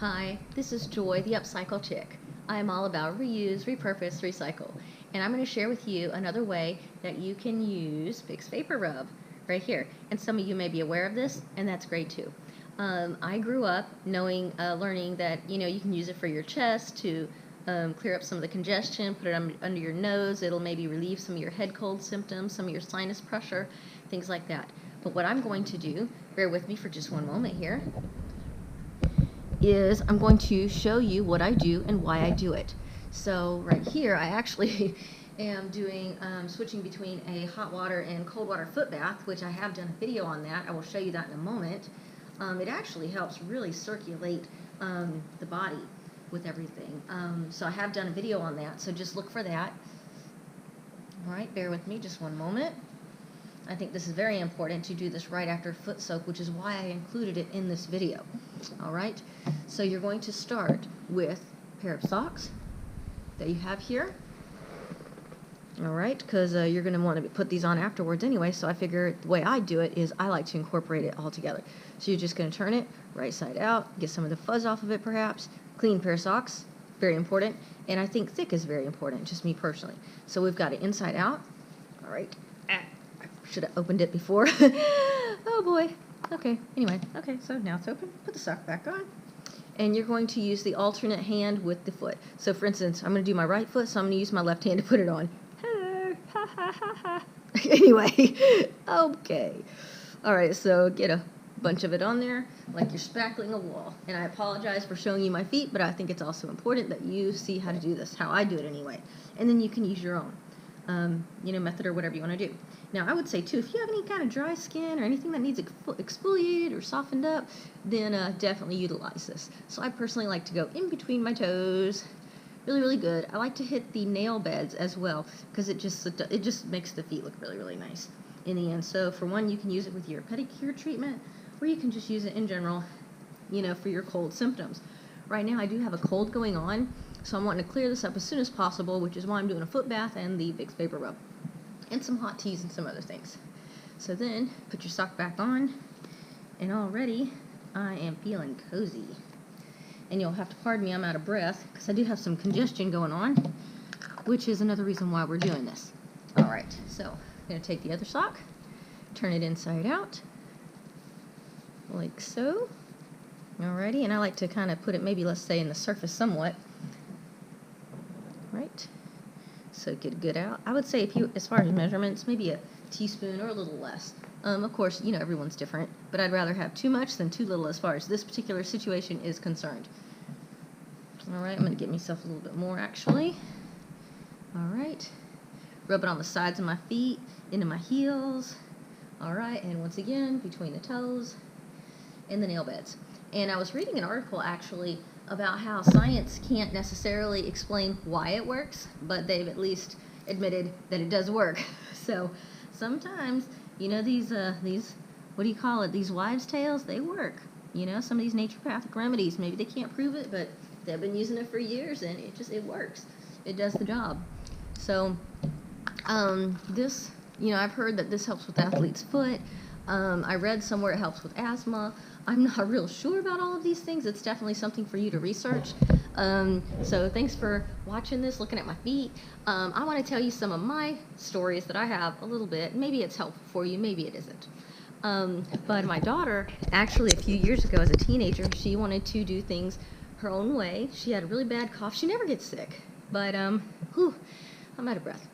Hi, this is Joy, the Upcycle Chick. I am all about reuse, repurpose, recycle. And I'm going to share with you another way that you can use Vicks Vapor Rub right here. And some of you may be aware of this, and that's great too. I grew up learning that you can use it for your chest to clear up some of the congestion, put it under your nose. It'll maybe relieve some of your head cold symptoms, some of your sinus pressure, things like that. But what I'm going to do, bear with me for just one moment here, is I'm going to show you what I do and why I do it. So right here I actually am doing switching between a hot water and cold water foot bath, which I have done a video on that. I will show you that in a moment. It actually helps really circulate the body with everything. So I have done a video on that, so just look for that. Alright, bear with me just one moment. I think this is very important to do this right after foot soak, which is why I included it in this video. Alright, so you're going to start with a pair of socks that you have here. Alright, because you're going to want to put these on afterwards anyway, so I figure the way I do it is I like to incorporate it all together. So you're just going to turn it right side out, get some of the fuzz off of it perhaps. Clean pair of socks, very important, and I think thick is very important, just me personally. So we've got it inside out. Alright, I should have opened it before. Oh boy. Okay, anyway, okay, so now it's open. Put the sock back on. And you're going to use the alternate hand with the foot. So for instance, I'm going to do my right foot, so I'm going to use my left hand to put it on. Ha ha ha ha. Anyway, okay. Alright, so get a bunch of it on there like you're spackling a wall. And I apologize for showing you my feet, but I think it's also important that you see how to do this, how I do it anyway. And then you can use your own method or whatever you want to do. Now I would say too, if you have any kind of dry skin or anything that needs exfoliated or softened up, then definitely utilize this. So I personally like to go in between my toes, really good. I like to hit the nail beds as well, because it just makes the feet look really nice in the end. So for one, you can use it with your pedicure treatment, or you can just use it in general, for your cold symptoms. Right now I do have a cold going on, so I'm wanting to clear this up as soon as possible, which is why I'm doing a foot bath and the Vicks Vapor Rub. And some hot teas and some other things. So then, put your sock back on, and already I am feeling cozy. And you'll have to pardon me, I'm out of breath, because I do have some congestion going on, which is another reason why we're doing this. Alright, so I'm going to take the other sock, turn it inside out, like so. Alrighty, and I like to kind of put it maybe, let's say, in the surface somewhat. Right. So get it good out. I would say, as far as measurements, maybe a teaspoon or a little less. Of course, everyone's different, but I'd rather have too much than too little as far as this particular situation is concerned. Alright, I'm going to get myself a little bit more actually. Alright. Rub it on the sides of my feet, into my heels. Alright, and once again, between the toes and the nail beds. And I was reading an article actually about how science can't necessarily explain why it works, but they've at least admitted that it does work. So sometimes, these what do you call it, these wives' tales, they work. Some of these naturopathic remedies, maybe they can't prove it, but they've been using it for years, and it works. It does the job. So this, I've heard that this helps with athlete's foot. I read somewhere it helps with asthma. I'm not real sure about all of these things. It's definitely something for you to research. So thanks for watching this, looking at my feet. I want to tell you some of my stories that I have a little bit. Maybe it's helpful for you, maybe it isn't. But my daughter, actually a few years ago as a teenager, she wanted to do things her own way. She had a really bad cough. She never gets sick, but I'm out of breath.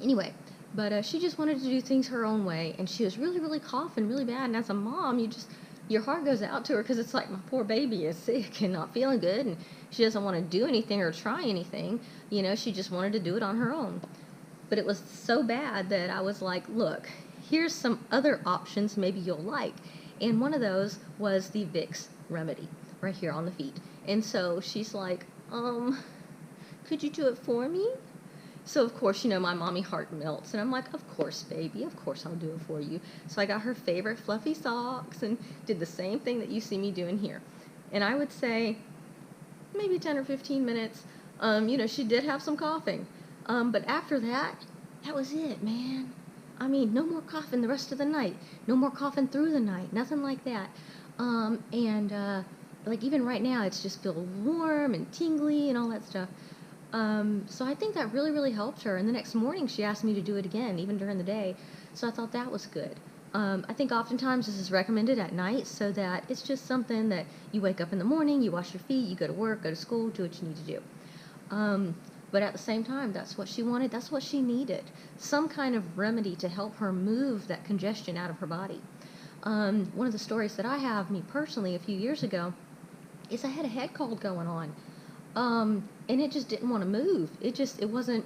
Anyway. But she just wanted to do things her own way, and she was really coughing really bad. And as a mom, your heart goes out to her, because it's like, my poor baby is sick and not feeling good, and she doesn't want to do anything or try anything. She just wanted to do it on her own. But it was so bad that I was like, look, here's some other options maybe you'll like. And one of those was the Vicks remedy right here on the feet. And so she's like, could you do it for me? So of course, my mommy heart melts, and I'm like, of course, baby, of course I'll do it for you. So I got her favorite fluffy socks and did the same thing that you see me doing here. And I would say maybe 10 or 15 minutes, she did have some coughing. But after that was it, man. I mean, no more coughing the rest of the night. No more coughing through the night. Nothing like that. like even right now, it's just feel warm and tingly and all that stuff. So I think that really, really helped her. And the next morning, she asked me to do it again, even during the day. So I thought that was good. I think oftentimes this is recommended at night so that it's just something that you wake up in the morning, you wash your feet, you go to work, go to school, do what you need to do. But at the same time, that's what she wanted, that's what she needed. Some kind of remedy to help her move that congestion out of her body. One of the stories that I have, me personally, a few years ago, is I had a head cold going on. And it just didn't want to move. It wasn't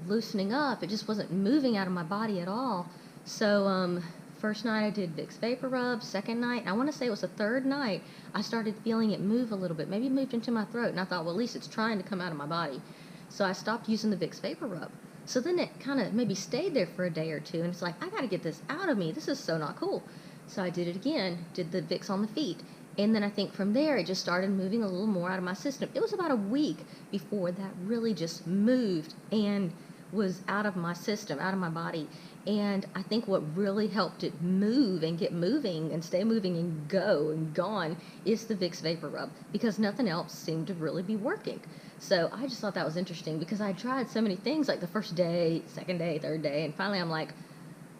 loosening up. It just wasn't moving out of my body at all. So, first night I did Vicks Vapor Rub. Second night, I want to say it was the third night, I started feeling it move a little bit. Maybe it moved into my throat, and I thought, well, at least it's trying to come out of my body. So I stopped using the Vicks Vapor Rub. So then it kind of maybe stayed there for a day or two, and it's like, I got to get this out of me. This is so not cool. So I did it again, did the Vicks on the feet. And then I think from there, it just started moving a little more out of my system. It was about a week before that really just moved and was out of my system, out of my body. And I think what really helped it move and get moving and stay moving and go and gone is the Vicks Vapor Rub, because nothing else seemed to really be working. So I just thought that was interesting, because I tried so many things, like the first day, second day, third day, and finally I'm like,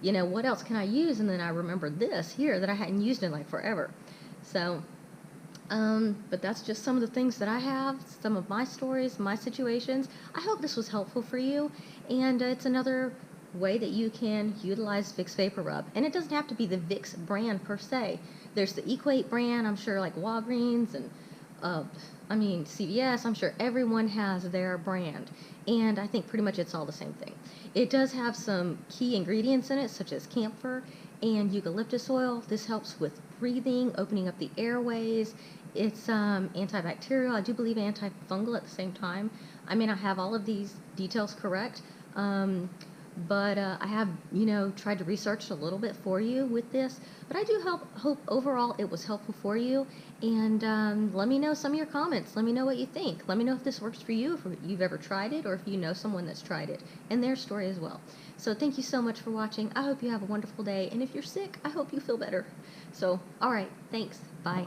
you know, what else can I use? And then I remembered this here that I hadn't used in like forever. So, but that's just some of the things that I have, some of my stories, my situations. I hope this was helpful for you, and it's another way that you can utilize Vicks Vapor Rub. And it doesn't have to be the Vicks brand per se. There's the Equate brand, I'm sure, like Walgreens and CVS, I'm sure everyone has their brand. And I think pretty much it's all the same thing. It does have some key ingredients in it, such as camphor and eucalyptus oil. This helps with breathing, opening up the airways. It's antibacterial, I do believe antifungal at the same time. I may not have all of these details correct, but I have, tried to research a little bit for you with this. But I do hope overall it was helpful for you. And let me know some of your comments. Let me know what you think. Let me know if this works for you, if you've ever tried it, or if you know someone that's tried it, and their story as well. So thank you so much for watching. I hope you have a wonderful day. And if you're sick, I hope you feel better. So, all right, thanks. Bye.